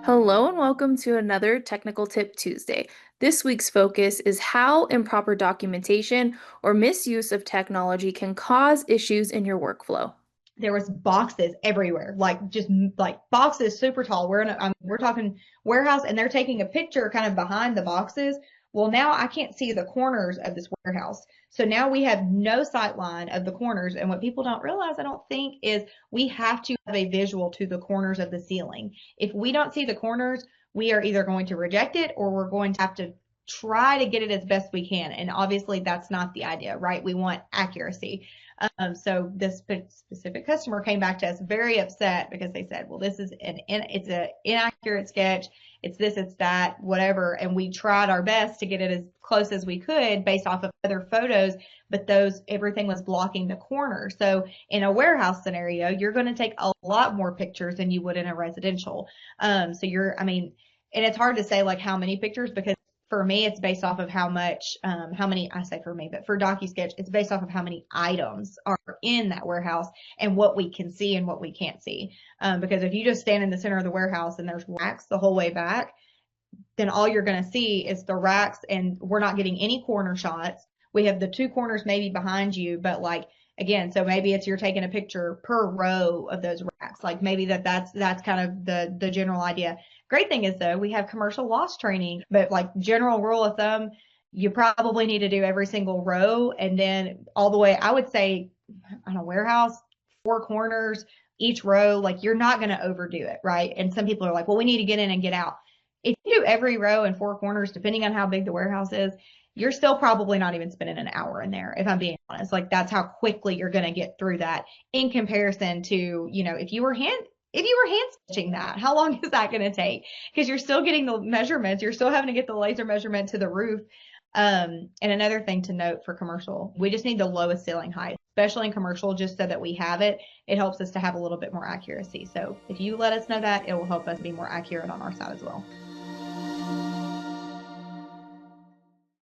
Hello and welcome to another Technical Tip Tuesday. This week's focus is how improper documentation or misuse of technology can cause issues in your workflow. There was boxes everywhere, like just like boxes super tall. We're talking warehouse, and they're taking a picture kind of behind the boxes. Well, now I can't see the corners of this warehouse. So now we have no sight line of the corners. And what people don't realize, I don't think, is we have to have a visual to the corners of the ceiling. If we don't see the corners, we are either going to reject it or we're going to have to try to get it as best we can. And obviously that's not the idea, right? We want accuracy. So this specific customer came back to us very upset because they said, well, this is it's an inaccurate sketch. It's this, it's that, whatever. And we tried our best to get it as close as we could based off of other photos, but everything was blocking the corner. So in a warehouse scenario, you're going to take a lot more pictures than you would in a residential. And it's hard to say like how many pictures because for me, it's based off of how many, I say for me, but for DocuSketch, it's based off of how many items are in that warehouse and what we can see and what we can't see. Because if you just stand in the center of the warehouse and there's racks the whole way back, then all you're going to see is the racks and we're not getting any corner shots. We have the two corners maybe behind you, but like, again, so maybe you're taking a picture per row of those racks. Like maybe that's kind of the general idea. Great thing is though, we have commercial loss training, but like general rule of thumb, you probably need to do every single row and then all the way, I would say on a warehouse, four corners, each row, like you're not going to overdo it, right? And some people are like, well, we need to get in and get out. If you do every row and four corners, depending on how big the warehouse is, you're still probably not even spending an hour in there, if I'm being honest. Like that's how quickly you're going to get through that in comparison to, if you were hand stitching that, how long is that going to take? Because you're still getting the measurements, you're still having to get the laser measurement to the roof. And another thing to note for commercial, we just need the lowest ceiling height, especially in commercial, just so that we have it. It helps us to have a little bit more accuracy. So if you let us know that, it will help us be more accurate on our side as well.